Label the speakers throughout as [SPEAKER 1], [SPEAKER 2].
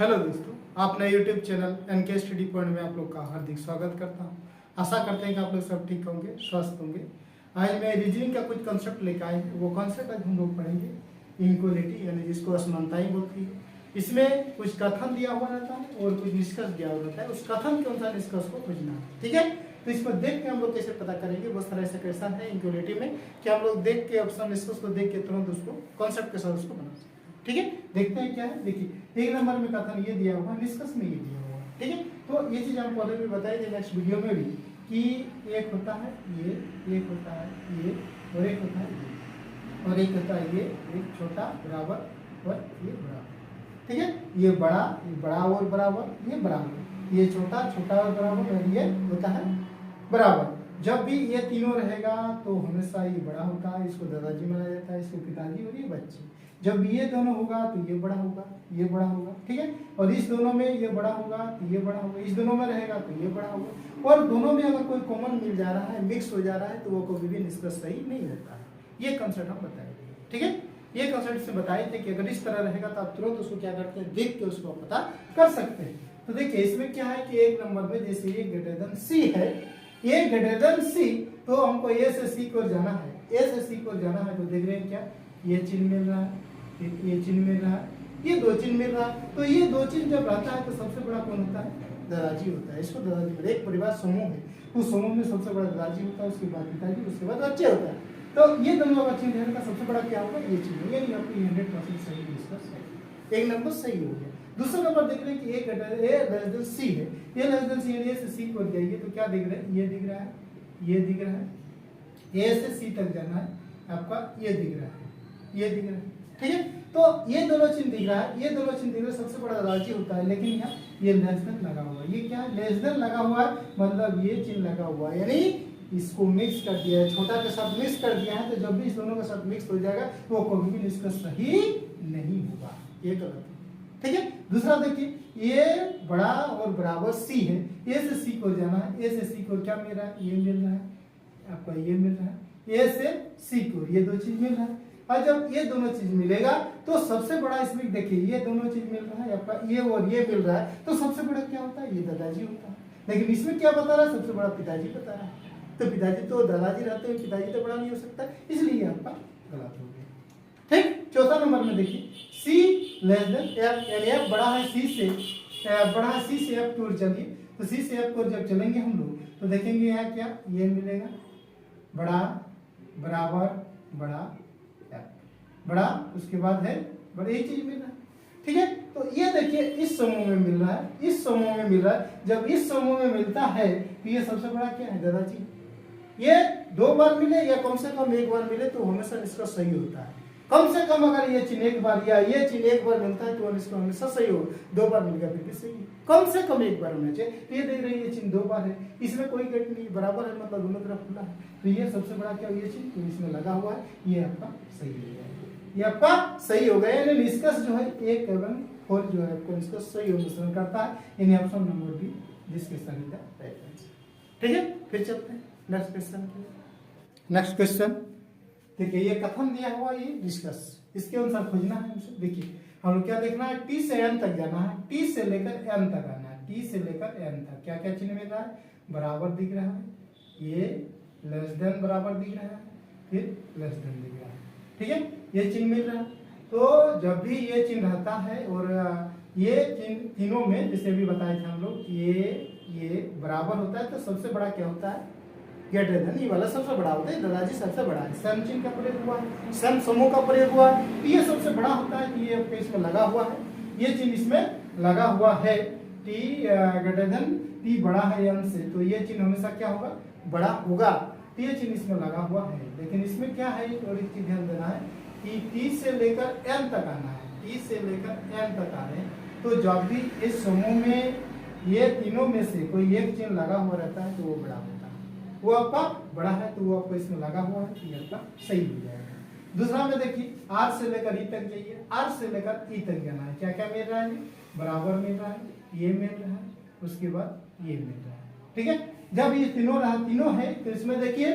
[SPEAKER 1] Hello दोस्तों, अपने YouTube channel NK study point में आप लोग का हार्दिक स्वागत करता हूं। आशा करते हैं कि आप लोग सब ठीक होंगे, स्वस्थ होंगे। आज मैं रीजनिंग का कुछ कंसेप्ट लेकर आए हूं। वो कंसेप्ट आज हम लोग पढ़ेंगे इनक्वलिटी, यानी जिसको असमानताएं बोलती है। इसमें कुछ कथन दिया हुआ रहता है और कुछ निष्कर्ष दिया हुआ रहता है। उस कथन के अनुसार निष्कर्ष को खोजना है, ठीक है। तो इसको देख के हम लोग कैसे पता करेंगे, बहुत सारा ऐसा क्वेश्चन है इनक्वलिटी में कि हम लोग देख के ऑप्शन निष्कर्ष को देख के तुरंत उसको कॉन्सेप्ट के साथ उसको बना सकते हैं, ठीक है। देखते हैं क्या है। देखिए, एक नंबर में कथन ये दिया हुआ, निष्कर्ष में ये दिया हुआ, ठीक है। तो ये चीज हम पहले भी बताए थे नेक्स्ट वीडियो में भी कि एक होता है ये, एक होता है ये, और एक होता है ये, और एक होता है ये, एक छोटा बराबर और ये बराबर, ठीक है। ये बड़ा और बराबर, ये बराबर, ये छोटा छोटा और बराबर, और ये होता है बराबर। जब भी ये तीनों रहेगा तो हमेशा ये बड़ा होता है, इसको दादाजी माना जाता है, इसको पिताजी, और ये बच्चे। जब ये दोनों होगा तो ये बड़ा होगा, ये बड़ा होगा, ठीक है। और इस दोनों में ये बड़ा होगा तो ये बड़ा होगा, इस दोनों में रहेगा तो ये बड़ा होगा। और दोनों में अगर कोई कॉमन मिल जा रहा है, मिक्स हो जा रहा है, तो वो कभी भी निष्कर्ष सही नहीं होता है। ये कंसेप्ट हम बताएंगे, ठीक है। ये कंसेप्ट से बताए थे कि अगर इस तरह रहेगा तो आप तुरंत उसको क्या करते हैं, देख के उसको पता कर सकते हैं। तो देखिए, इसमें क्या है कि एक नंबर में जैसे ये ग्रेटर देन सी है, ये ग्रेटर देन सी, तो हमको ए से सी को जाना है। ए से सी को जाना है तो देख रहे हैं क्या, ये चिन्ह मिल रहा है, ये चिन्ह मिल रहा है, ये दो चिन्ह मिल रहा है। तो ये दो चिन्ह जब रहता है तो सबसे बड़ा कौन होता है, दादाजी होता है। इसको दादाजी बोलते हैं। एक परिवार समूह है, उस समूह में सबसे बड़ा दादाजी होता है, उसके बाद पिताजी, उसके बाद बच्चे होता है। तो ये दोनों का चिन्ह रहने का सबसे बड़ा क्या होगा, ये चिन्ह। यानी आपको 100% सही निष्कर्ष है। एक नंबर सही हो गया। दूसरा नंबर देख रहे हैं कि ए लेस देन सी है, ये लेस देन सी, ए से सी को जाइए तो क्या दिख रहा है, ये दिख रहा है, ये दिख रहा है, ए से सी तक जाना है आपका, ये दिख रहा है, ये दिख रहा है, ठीक है। तो ये दोनों चिन्ह दिख रहा है, ये दोनों चिन्ह दिख रहा है, सबसे बड़ा दादाजी होता है। लेकिन यहाँ ये लेस देन लगा हुआ है, ये क्या है, लेस देन लगा हुआ है, मतलब ये चिन्ह लगा हुआ है, यानी इसको मिक्स कर दिया है, छोटा के साथ मिक्स कर दिया है। तो जब भी इस दोनों के साथ मिक्स हो जाएगा तो वो कभी भी निष्कर्ष सही नहीं होगा, ये गलत है, ठीक है। दूसरा देखिए, ये बड़ा और बराबर सी है, ए से सी को जाना है, ए से सी को क्या मिल रहा है, ये मिल रहा है आपका, ये मिल रहा है, ए से सी को ये दो चीज मिल रहा है। और जब ये दोनों चीज मिलेगा तो सबसे बड़ा इसमें देखिए, ये दोनों चीज मिल रहा है आपका, ये और ये मिल रहा है, तो सबसे बड़ा क्या होता है, ये दादाजी होता है। लेकिन इसमें क्या बता रहा है, सबसे बड़ा पिताजी बता रहा है। तो पिताजी तो दादाजी रहते हैं, पिताजी तो बड़ा नहीं हो सकता, इसलिए आपका गलत हो गया, ठीक। चौथा नंबर में देखिए, सी लेस देन एफ, यानी एफ बड़ा है सी से, बड़ा है सी से एफ की ओर चलिए। तो सी से एफ की ओर जब चलेंगे हम लोग तो देखेंगे यहाँ क्या, ये मिलेगा बड़ा बराबर बड़ा एफ, बड़ा, उसके बाद है बड़ा, एक चीज मिल रहा है, ठीक है। तो ये देखिए, इस समूह में मिल रहा है, इस समूह में मिल रहा है। जब इस समूह में मिलता है तो ये सबसे बड़ा क्या है, दादाजी। ये दो बार मिले या कम से कम एक बार मिले तो हमेशा इसका सही होता है। कम से कम अगर ये चिन्ह एक बार या ये चिन्ह एक बार मिलता है तो इसका हमेशा सही हो। दो बार मिल गया फिर भी सही है, कम से कम एक बार होना चाहिए। तो ये देख रहे हैं, ये चिन्ह दो बार है, इसमें कोई गैप नहीं, बराबर है, मतलब दोनों तरफ खुला है। तो ये सबसे बड़ा क्या, ये चिन्ह तो इसमें लगा हुआ है, ये आपका सही हो गया, ये आपका सही हो गया। यानी निष्कर्ष जो है एक एवं फोर जो है आपको निष्कर्ष सही अनुसरण करता है। यानी ऑप्शन नंबर बी जिसके सही का राइट आंसर, ठीक है। फिर चलते हैं नेक्स्ट क्वेश्चन की। नेक्स्ट क्वेश्चन देखिए, ये कथन दिया हुआ, ये निष्कर्ष, इसके अनुसार खोजना है हमसे। देखिए, हम लोग क्या देखना है, टी से एन तक जाना है, टी से लेकर एन तक आना है, टी से लेकर एन तक क्या क्या चिन्ह मिल रहा है, बराबर दिख रहा है, ये लेस देन बराबर दिख रहा है, फिर लेस देन दिख रहा है, ठीक है। ये चिन्ह मिल रहा है। तो जब भी ये चिन्ह रहता है और ये चिन्ह तीनों में जैसे अभी बताए थे हम लोग, ये बराबर होता है तो सबसे बड़ा क्या होता है, ग्रेटर देन, ये वाला सबसे बड़ा होता है, दादाजी सबसे बड़ा है। सम चिन्ह का प्रयोग हुआ है, सम समूह का प्रयोग हुआ है, तो ये सबसे बड़ा होता है कि ये इसमें लगा हुआ है, ये चिन्ह इसमें लगा हुआ है, टी ग्रेटर देन, टी बड़ा है एन से, तो ये चिन्ह हमेशा क्या होगा, बड़ा होगा। तो ये चिन्ह इसमें लगा हुआ है। लेकिन इसमें क्या है, और एक चीज ध्यान देना है कि टी से लेकर एन तक आना है, टी से लेकर एन तक आ रहे हैं। तो जब भी इस समूह में ये तीनों में से कोई एक चिन्ह लगा हुआ रहता है तो वो बड़ा होता है, वो आपका बड़ा है, तो वो आपको इसमें लगा हुआ है, ये आपका सही हो जाएगा। दूसरा में देखिए, आर से लेकर ई तक जाइए, आर से लेकर ई तक जाना है, क्या क्या मिल रहा है, बराबर मिल रहा है, ये मिल रहा है, उसके बाद ये मिल रहा है, ठीक है। जब ये तीनों है तो इसमें देखिए,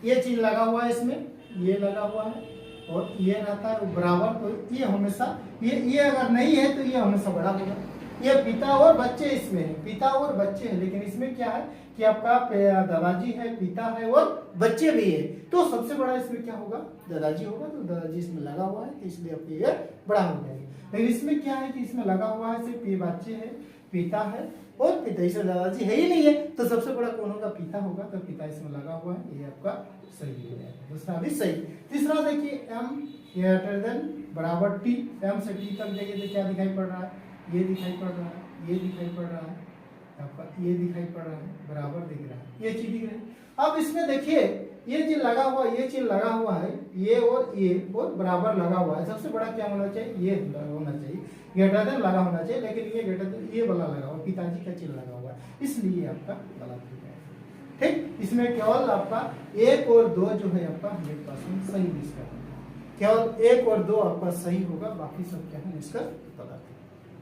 [SPEAKER 1] ये चीज लगा हुआ है, इसमें ये लगा हुआ है, और ये रहता है बराबर, तो ये हमेशा ये अगर नहीं है तो ये हमेशा बड़ा होगा। ये पिता और बच्चे इसमें है, पिता और बच्चे हैं, लेकिन इसमें क्या है कि आपका दादाजी है, पिता है और बच्चे भी है, तो सबसे बड़ा इसमें क्या होगा, दादाजी होगा। तो दादाजी इसमें लगा हुआ है तो इसलिए आपके ये बड़ा हो जाएगा। लेकिन इसमें क्या है कि इसमें लगा हुआ है सिर्फ ये बच्चे है, पिता है और पिता, इसमें दादाजी है ही नहीं है, तो सबसे बड़ा कौन होगा, पिता होगा। तो पिता इसमें लगा हुआ है, ये आपका सही हो जाएगा, दूसरा भी सही। तीसरा देखिए m ग्रेटर देन बराबर t, m से t तक देखिए तो क्या दिखाई पड़ रहा है, ये दिखाई पड़ रहा है, ये दिखाई पड़ रहा है, आपका ये दिखाई पड़ रहा है, बराबर दिख रहा है, ये चीज दिख रही है। अब इसमें देखिए ये चीज लगा हुआ, ये चीज लगा हुआ है, ये और बराबर लगा हुआ है। सबसे बड़ा क्या होना चाहिए, ये होना चाहिए, ग्रेटर देन लगा होना चाहिए, लेकिन ये ग्रेटर देन ये वाला लगा हुआ, पिताजी का चिन्ह लगा हुआ है, इसलिए आपका गलत हो जाएगा। ठीक, इसमें केवल आपका 1 और 2 जो है आपका 100% सही निष्कर्ष है, केवल 1 और 2 आपका सही होगा, बाकी सब क्या है निष्कर्ष गलत है।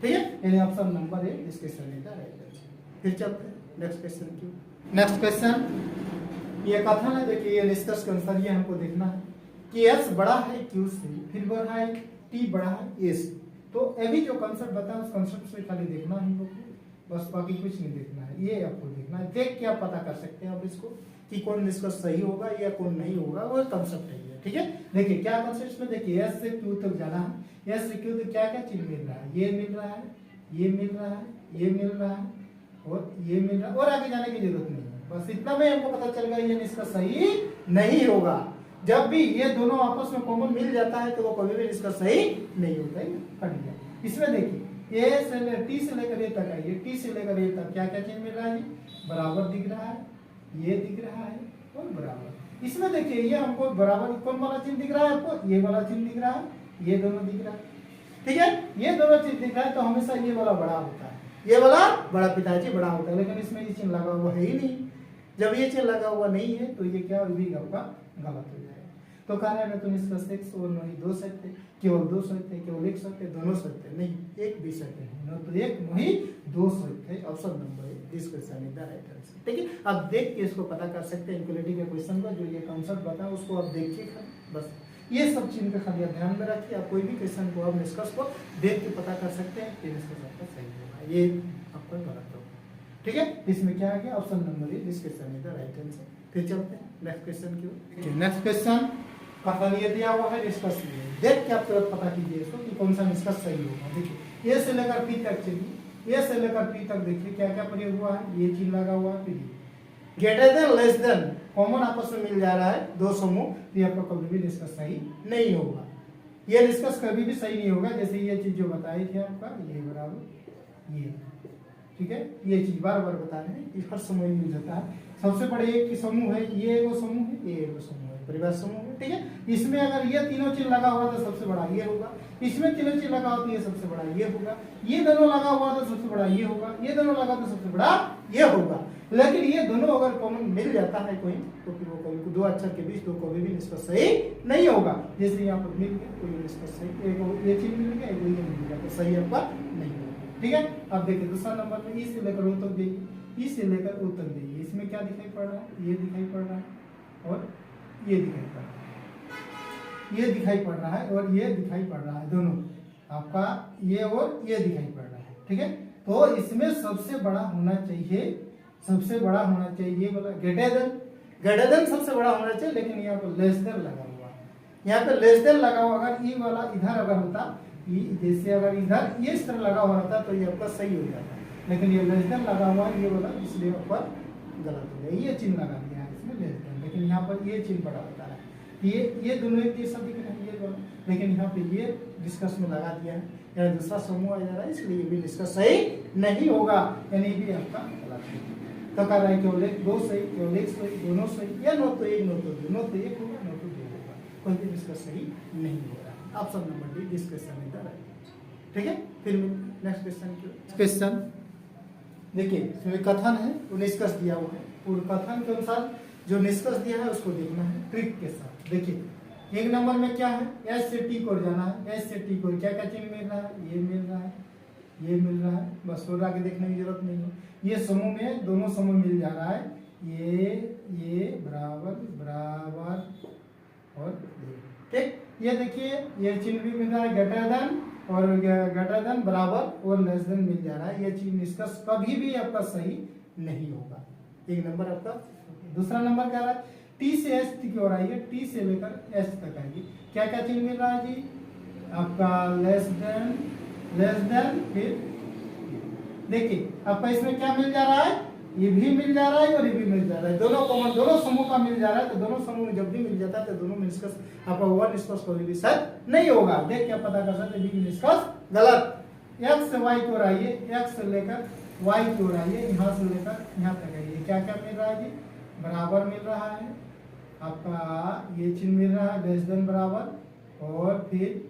[SPEAKER 1] ठीक है, यानी ऑप्शन नंबर 1 इसके सही का राइट आंसर। फिर चलते हैं नेक्स्ट क्वेश्चन की। नेक्स्ट क्वेश्चन ये कथन है, देखिए ये निष्कर्ष के अनुसार ये हमको देखना है कि s बड़ा है q से, फिर बड़ा है t बड़ा है a से। तो अभी जो कंसेप्ट बताया उस कंसेप्ट से खाली देखना है हमको, बस बाकी कुछ नहीं देखना है, ये आपको देखना है। देख के आप पता कर सकते हैं आप इसको कि कौन निष्कर्ष सही होगा या कौन नहीं होगा, वो कंसेप्ट है ये। ठीक है, देखिए क्या कंसेप्ट में, देखिए s से q तक जाना है, s से q तक क्या क्या चीज मिल रहा है, ये मिल रहा है, ये मिल रहा है, ये मिल रहा है और ये मिल रहा है, और आगे जाने की जरूरत नहीं है, बस इतना में हमको पता चल गया ये निष्कर्ष सही नहीं होगा। जब भी ये दोनों आपस में कॉमन मिल जाता है तो वो कभी भी निष्कर्ष सही नहीं होता है, हट गया। इसमें देखिए ए से टी से लेकर ए तक है, ये टी से लेकर ए तक क्या क्या चीज मिल रहा है, बराबर दिख रहा है, ये दिख रहा है और बराबर। इसमें देखिए ये हमको बराबर कौन वाला चिन्ह दिख रहा है, आपको ये वाला चिन्ह दिख रहा है, ये दोनों दिख रहा है। ठीक है, ये दोनों चीज दिख रहा है तो हमेशा ये वाला बड़ा होता है, ये वाला बड़ा पिताजी बड़ा होता है, लेकिन इसमें ये चिन्ह लगा हुआ है ही नहीं। जब ये चिन्ह लगा हुआ नहीं है तो ये क्या भी आपका गलत हो जाएगा। तो कहना है तुम इसका सेक्स और नहीं 2 सत्य, केवल 2 सत्य, केवल 1 सत्य, दोनों सत्य नहीं, एक भी सत्य नहीं, न तो 1 नहीं 2 सत्य। Option number 1 this question is the right answer. ठीक है, आप देख के इसको पता कर सकते हैं, इक्वालिटी के क्वेश्चन का जो ये कॉन्सेप्ट बताया उसको आप देखिए, बस ये सब चीज का खाली आप ध्यान में रखिए। आप कोई भी क्वेश्चन को आप निष्कर्ष को देख के पता कर सकते हैं कि निष्कर्ष आपका सही होगा, ये आपका गलत होगा। ठीक है, इसमें क्या आ गया, option number 1 this question is the right answer. फिर चलते हैं नेक्स्ट क्वेश्चन की ओर। नेक्स्ट क्वेश्चन कथन ये दिया हुआ है, निष्कर्ष देख के आप तुरंत पता कीजिए इसको कि कौन सा निष्कर्ष सही होगा। देखिए ए से लेकर पी तक चलिए, ए से लेकर पी तक देखिए क्या क्या प्रयोग हुआ है, ये चीज लगा हुआ है, फिर greater than less than common आपस में मिल जा रहा है, 2 समूह, ये आपका कभी भी निष्कर्ष सही नहीं होगा। ये निष्कर्ष कभी भी सही नहीं होगा। जैसे ये चीज जो बताई थी आपका, ये बराबर ये, ठीक है, ये चीज बार बार बता रहे हैं, हर समूह यूज होता है। सबसे बड़े एक की समूह है, ये वो समूह है, ये वो समूह है, परिवार समूह है। ठीक है, इसमें अगर ये तीनों चीज लगा हुआ तो सबसे बड़ा ये होगा, इसमें तीनों चीज लगा हो तो ये सबसे बड़ा ये होगा, ये दोनों लगा हुआ तो सबसे बड़ा ये होगा, ये दोनों लगा तो सबसे बड़ा ये होगा। लेकिन ये दोनों अगर कॉमन मिल जाता है कोई, तो फिर वो कोई 2 अक्षर के बीच तो कभी भी निष्कर्ष सही नहीं होगा। जैसे यहाँ पर मिल गया कोई निष्कर्ष सही, एक ये चीज मिल गया, एक ये मिल गया, तो सही आपका नहीं होगा। ठीक है, अब देखिए दूसरा नंबर में ई से लेकर ओ तक देखिए, ई से लेकर ओ तक देखिए, इसमें क्या दिखाई पड़ रहा है, ये दिखाई पड़ रहा है और ये दिखाई पड़ रहा है, ये दिखाई पड़ रहा है और ये दिखाई पड़ रहा है, दोनों आपका ये और ये दिखाई पड़ रहा है। ठीक है, तो इसमें सबसे बड़ा होना चाहिए, सबसे बड़ा होना चाहिए ये वाला ग्रेटर देन सबसे बड़ा होना चाहिए, लेकिन यहाँ पर लेस देन लगा हुआ है, यहाँ पे लेस देन लगा हुआ। अगर ई वाला इधर अगर होता, जैसे अगर इधर ये इस तरह लगा हुआ रहता तो ये आपका सही हो जाता, लेकिन ये लेस देन लगा हुआ है ये वाला, इसलिए ऊपर गलत हो गया। ये चिन्ह लगा दिया है इसमें लेस देन, लेकिन यहाँ पर ये चिन्ह बड़ा होता है, ये दोनों एक जैसा दिख रहे हैं ये दोनों, लेकिन यहाँ पे ये डिस्कस में लगा दिया है, यानी दूसरा समूह आ जा रहा है, इसलिए ये भी डिस्कस सही नहीं होगा, यानी भी आपका गलत है। तो कह रहा है केवल 2 सही, केवल 1 सही, दोनों सही, या नो तो 1 नो तो 2, नो तो 1 होगा, नो तो 2 होगा, कोई भी डिस्कस सही नहीं हो रहा है। ऑप्शन नंबर डी डिस्कशन इधर है। ठीक है, फिर नेक्स्ट क्वेश्चन की क्वेश्चन देखिए, इसमें कथन है वो निष्कर्ष दिया हुआ है, और कथन के अनुसार जो निष्कर्ष दिया है उसको देखना है ट्रिक के साथ। देखिए 1 नंबर में क्या है, एस से टी को जाना है, एस से टी को क्या क्या चिन्ह मिल रहा है, ये मिल रहा है, ये मिल रहा है, बस और आगे देखने की जरूरत नहीं है। ये समूह में दोनों समूह मिल जा रहा है, ये बराबर बराबर और ठीक, ये देखिए ये चिन्ह भी मिल रहा है ग्रेटर देन और ग्रेटर देन बराबर और लेस देन मिल जा रहा है। ये चीज निष्कर्ष कभी भी आपका सही नहीं होगा। एक नंबर आपका। दूसरा नंबर क्या रहा है, टी से एस की ओर आइए, टी से लेकर एस तक आइए। क्या क्या चिन्ह मिल रहा है जी आपका, लेस देन फिर देखिए आपका इसमें क्या मिल जा रहा है, ये भी मिल जा रहा है और ये भी मिल जा रहा है, दोनों कॉमन दोनों समूह का मिल जा रहा है। तो दोनों समूह में जब भी मिल जाता है तो दोनों में निष्कर्ष आपका हुआ निष्कर्ष कभी भी सच नहीं होगा। देख क्या पता कर सकते हैं निष्कर्ष गलत। एक्स से वाई की ओर आइए, एक्स से लेकर वाई की ओर आइए, यहाँ से लेकर यहाँ तक आइए। क्या क्या मिल रहा है जी, बराबर मिल रहा है आपका, ये चिन्ह मिल रहा है लेस देन बराबर और फिर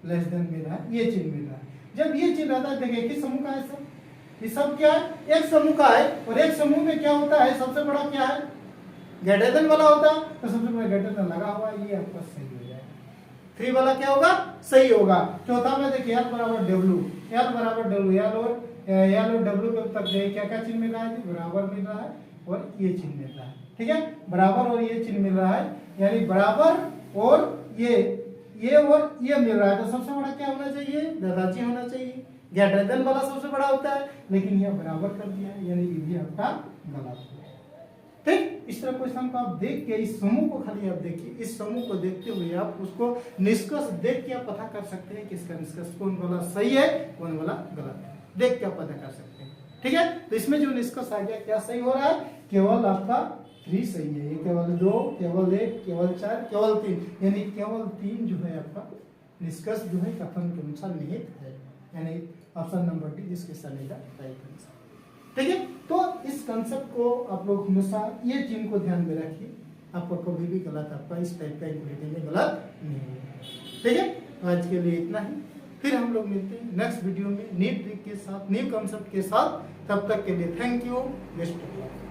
[SPEAKER 1] लेस देन मिल रहा है, ये चिन्ह मिल रहा है। जब ये चिन्ह रहता है देखिए किस समूह का है सर, ये सब क्या है, एक समूह का है। और एक समूह में क्या होता है, सबसे बड़ा क्या है, ग्रेटर देन वाला होता है। तो सबसे बड़ा ग्रेटर देन लगा हुआ है, ये आपका सही हो जाएगा। 3 वाला क्या होगा, सही होगा। चौथा में देखिए एल बराबर डब्ल्यू, एल बराबर डब्ल्यू, एल और डब्ल्यू के तक क्या क्या चिन्ह मिल रहा है, बराबर मिल रहा है और ये चिन्ह मिल रहा है। ठीक है, बराबर और ये चिन्ह मिल रहा है, यानी बराबर और ये और ये मिल रहा है। तो सबसे बड़ा क्या होना चाहिए, दादाजी होना चाहिए। ग्रेटर देन वाला सबसे बड़ा होता है, लेकिन यह बराबर कर दिया है, यानी ये भी आपका गलत है। ठीक, इस तरह क्वेश्चन को आप देख के इस समूह को खाली आप देखिए, इस समूह को देखते हुए आप उसको निष्कर्ष देख के आप पता कर सकते हैं कि इसका निष्कर्ष कौन वाला सही है कौन वाला गलत है, देख के आप पता कर सकते हैं। ठीक है, तो इसमें जो निष्कर्ष आ गया क्या सही हो रहा है, केवल आपका 3 सही है। ये केवल 2, केवल 1, केवल 4, केवल 3, यानी केवल 3 जो है आपका निष्कर्ष जो है कथन के अनुसार निहित है, यानी ऑप्शन नंबर डी जिसके सही का राइट आंसर। ठीक है, तो इस कंसेप्ट को आप लोग हमेशा ये चिन्ह को ध्यान में रखिए, आपको कभी भी गलत आपका इस टाइप का इंक्वालिटी में गलत नहीं होगा। ठीक है, तो आज के लिए इतना ही, फिर हम लोग मिलते हैं नेक्स्ट वीडियो में न्यू ट्रिक के साथ, न्यू कंसेप्ट के साथ। तब तक के लिए thank you, best of luck.